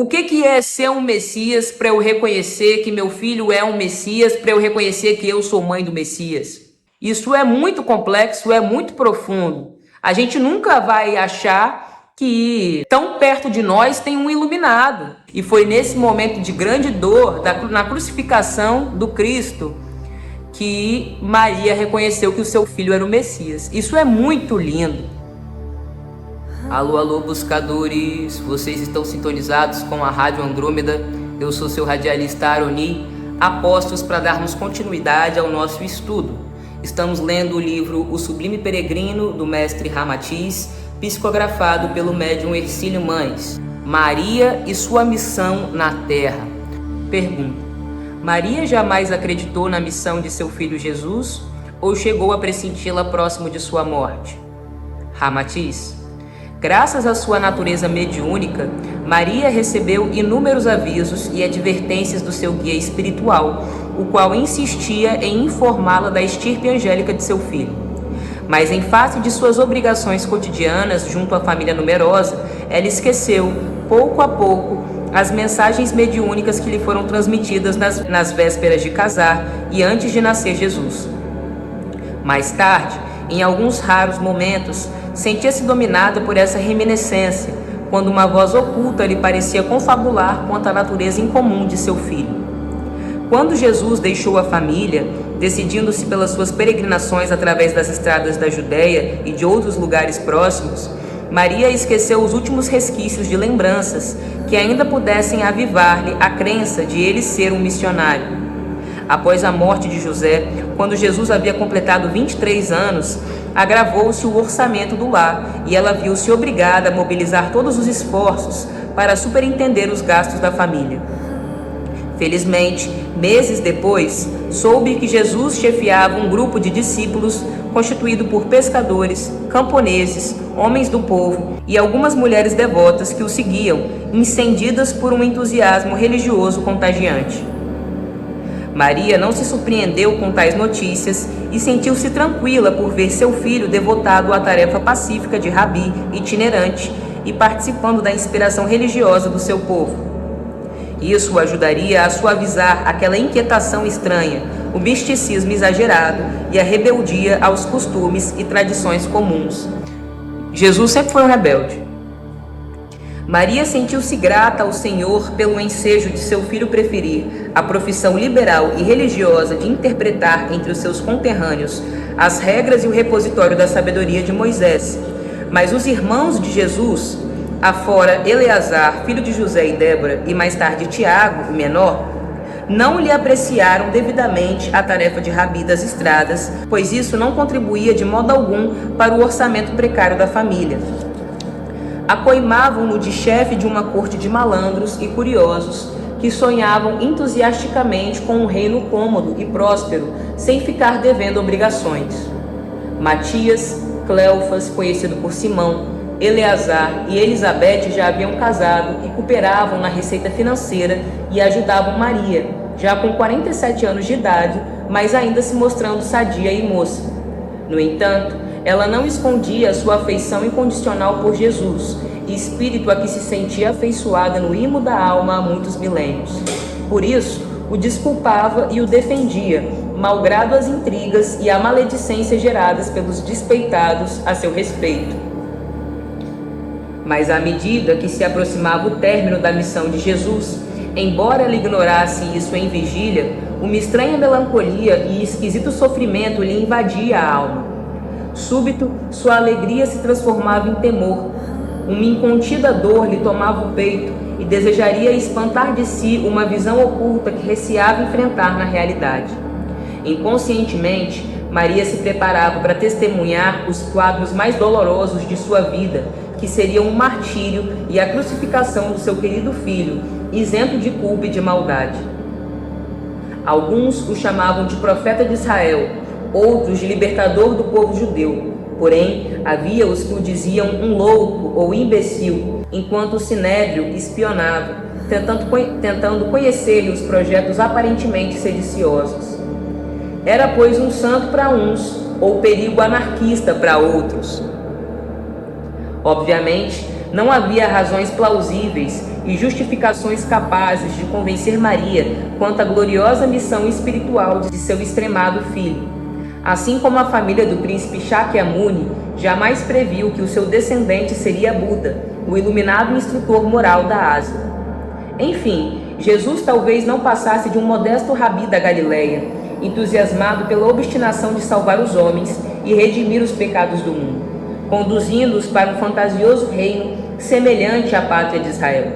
O que é ser um Messias para eu reconhecer que meu filho é um Messias, para eu reconhecer que eu sou mãe do Messias? Isso é muito complexo, é muito profundo. A gente nunca vai achar que tão perto de nós tem um iluminado. E foi nesse momento de grande dor, na crucificação do Cristo, que Maria reconheceu que o seu filho era o Messias. Isso é muito lindo. Alô, alô, buscadores, vocês estão sintonizados com a Rádio Andrômeda. Eu sou seu radialista Aroni, apostos para darmos continuidade ao nosso estudo. Estamos lendo o livro O Sublime Peregrino, do mestre Ramatiz, psicografado pelo médium Hercílio Mães. Maria e sua missão na Terra. Pergunta: Maria jamais acreditou na missão de seu filho Jesus ou chegou a pressenti-la próximo de sua morte? Ramatiz: graças à sua natureza mediúnica, Maria recebeu inúmeros avisos e advertências do seu guia espiritual, o qual insistia em informá-la da estirpe angélica de seu filho. Mas em face de suas obrigações cotidianas junto à família numerosa, ela esqueceu, pouco a pouco, as mensagens mediúnicas que lhe foram transmitidas nas vésperas de casar e antes de nascer Jesus. Mais tarde, em alguns raros momentos, sentia-se dominada por essa reminiscência, quando uma voz oculta lhe parecia confabular quanto à natureza incomum de seu filho. Quando Jesus deixou a família, decidindo-se pelas suas peregrinações através das estradas da Judéia e de outros lugares próximos, Maria esqueceu os últimos resquícios de lembranças que ainda pudessem avivar-lhe a crença de ele ser um missionário. Após a morte de José, quando Jesus havia completado 23 anos, agravou-se o orçamento do lar e ela viu-se obrigada a mobilizar todos os esforços para superintender os gastos da família. Felizmente, meses depois, soube que Jesus chefiava um grupo de discípulos constituído por pescadores, camponeses, homens do povo e algumas mulheres devotas que o seguiam, incendidas por um entusiasmo religioso contagiante. Maria não se surpreendeu com tais notícias e sentiu-se tranquila por ver seu filho devotado à tarefa pacífica de rabi itinerante e participando da inspiração religiosa do seu povo. Isso ajudaria a suavizar aquela inquietação estranha, o misticismo exagerado e a rebeldia aos costumes e tradições comuns. Jesus sempre foi um rebelde. Maria sentiu-se grata ao Senhor pelo ensejo de seu filho preferir a profissão liberal e religiosa de interpretar entre os seus conterrâneos as regras e o repositório da sabedoria de Moisés. Mas os irmãos de Jesus, afora Eleazar, filho de José e Débora, e mais tarde Tiago, o menor, não lhe apreciaram devidamente a tarefa de rabi das estradas, pois isso não contribuía de modo algum para o orçamento precário da família. Acoimavam-no de chefe de uma corte de malandros e curiosos que sonhavam entusiasticamente com um reino cômodo e próspero, sem ficar devendo obrigações. Matias, Cleofas, conhecido por Simão, Eleazar e Elizabeth já haviam casado e cooperavam na receita financeira e ajudavam Maria, já com 47 anos de idade, mas ainda se mostrando sadia e moça. No entanto, ela não escondia a sua afeição incondicional por Jesus, espírito a que se sentia afeiçoada no imo da alma há muitos milênios. Por isso, o desculpava e o defendia, malgrado as intrigas e a maledicência geradas pelos despeitados a seu respeito. Mas à medida que se aproximava o término da missão de Jesus, embora ela ignorasse isso em vigília, uma estranha melancolia e esquisito sofrimento lhe invadia a alma. Súbito, sua alegria se transformava em temor. Uma incontida dor lhe tomava o peito e desejaria espantar de si uma visão oculta que receava enfrentar na realidade. Inconscientemente, Maria se preparava para testemunhar os quadros mais dolorosos de sua vida, que seriam o martírio e a crucificação do seu querido filho, isento de culpa e de maldade. Alguns o chamavam de profeta de Israel, outros de libertador do povo judeu. Porém, havia os que o diziam um louco ou imbecil, enquanto o sinédrio espionava, tentando conhecer-lhe os projetos aparentemente sediciosos. Era, pois, um santo para uns, ou perigo anarquista para outros. Obviamente, não havia razões plausíveis e justificações capazes de convencer Maria quanto à gloriosa missão espiritual de seu extremado filho. Assim como a família do príncipe Shakyamuni jamais previu que o seu descendente seria Buda, o iluminado instrutor moral da Ásia. Enfim, Jesus talvez não passasse de um modesto rabi da Galileia, entusiasmado pela obstinação de salvar os homens e redimir os pecados do mundo, conduzindo-os para um fantasioso reino semelhante à pátria de Israel.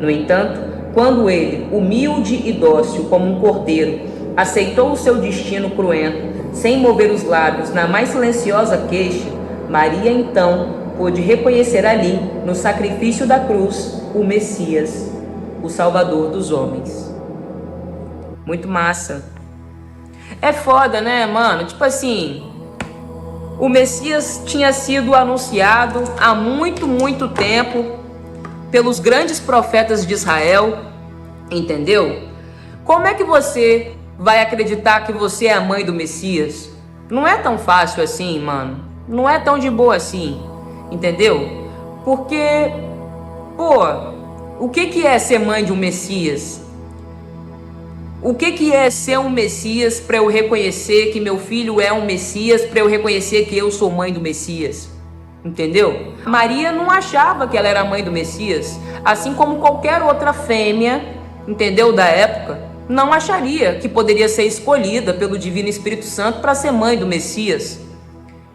No entanto, quando ele, humilde e dócil como um cordeiro, aceitou o seu destino cruento, sem mover os lábios na mais silenciosa queixa, Maria então pôde reconhecer ali, no sacrifício da cruz, o Messias, o Salvador dos homens. Muito massa. É foda, né, mano? Tipo assim, o Messias tinha sido anunciado há muito tempo pelos grandes profetas de Israel, entendeu? Como é que você vai acreditar que você é a mãe do Messias? Não é tão fácil assim, mano. Não é tão de boa assim, entendeu? Porque, pô, o que é ser mãe de um Messias? O que é ser um Messias para eu reconhecer que meu filho é um Messias, para eu reconhecer que eu sou mãe do Messias? Entendeu? Maria não achava que ela era a mãe do Messias, assim como qualquer outra fêmea, entendeu, da época, não acharia que poderia ser escolhida pelo Divino Espírito Santo para ser mãe do Messias.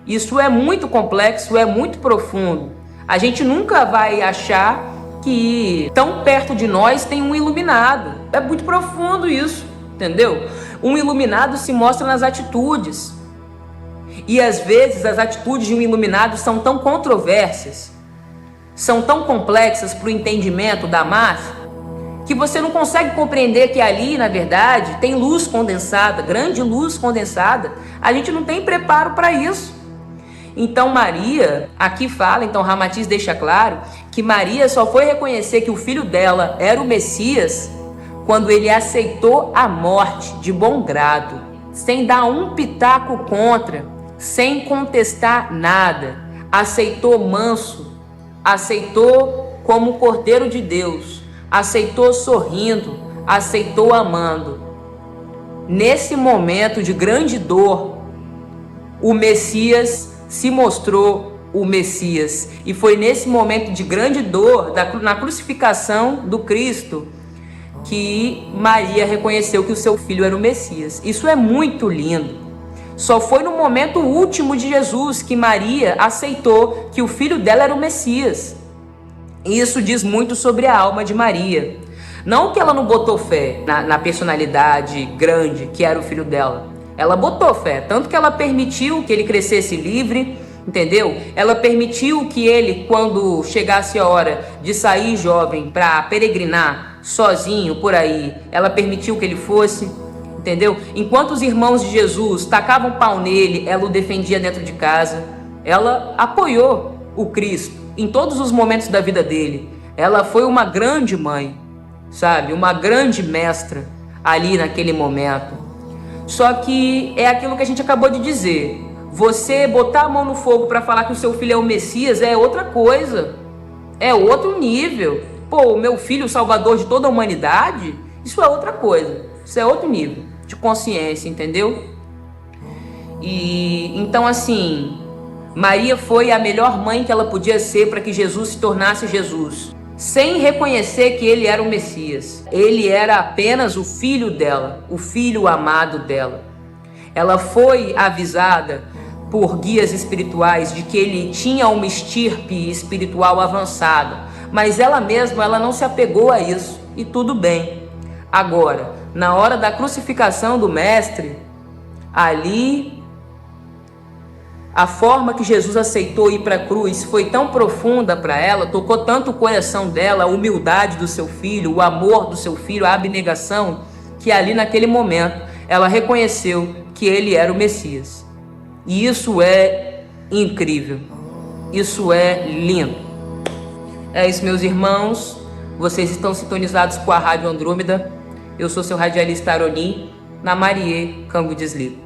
Isso é muito complexo, é muito profundo. A gente nunca vai achar que tão perto de nós tem um iluminado. É muito profundo isso, entendeu? Um iluminado se mostra nas atitudes. E às vezes as atitudes de um iluminado são tão controversas, são tão complexas para o entendimento da massa, que você não consegue compreender que ali, na verdade, tem luz condensada, grande luz condensada. A gente não tem preparo para isso. Então Maria, aqui fala, então Ramatiz deixa claro, que Maria só foi reconhecer que o filho dela era o Messias quando ele aceitou a morte de bom grado, sem dar um pitaco contra, sem contestar nada. Aceitou manso, aceitou como Cordeiro de Deus, aceitou sorrindo, aceitou amando. Nesse momento de grande dor, o Messias se mostrou o Messias. E foi nesse momento de grande dor, na crucificação do Cristo, que Maria reconheceu que o seu filho era o Messias. Isso é muito lindo. Só foi no momento último de Jesus que Maria aceitou que o filho dela era o Messias. E isso diz muito sobre a alma de Maria. Não que ela não botou fé na personalidade grande que era o filho dela. Ela botou fé, tanto que ela permitiu que ele crescesse livre, entendeu? Ela permitiu que ele, quando chegasse a hora de sair jovem para peregrinar sozinho por aí, ela permitiu que ele fosse, entendeu? Enquanto os irmãos de Jesus tacavam pau nele, ela o defendia dentro de casa. Ela apoiou o Cristo em todos os momentos da vida dele. Ela foi uma grande mãe, sabe? Uma grande mestra ali naquele momento. Só que é aquilo que a gente acabou de dizer. Você botar a mão no fogo para falar que o seu filho é o Messias é outra coisa. É outro nível. Pô, o meu filho, o salvador de toda a humanidade, isso é outra coisa. Isso é outro nível de consciência, entendeu? E então assim, Maria foi a melhor mãe que ela podia ser para que Jesus se tornasse Jesus, sem reconhecer que ele era o Messias. Ele era apenas o filho dela, o filho amado dela. Ela foi avisada por guias espirituais de que ele tinha uma estirpe espiritual avançada, mas ela mesma, ela não se apegou a isso, e tudo bem. Agora, na hora da crucificação do mestre, ali, a forma que Jesus aceitou ir para a cruz foi tão profunda para ela, tocou tanto o coração dela, a humildade do seu filho, o amor do seu filho, a abnegação, que ali naquele momento ela reconheceu que ele era o Messias. E isso é incrível, isso é lindo. É isso, meus irmãos, vocês estão sintonizados com a Rádio Andrômeda. Eu sou seu radialista Aroni, na Marie Câmbio Desligo.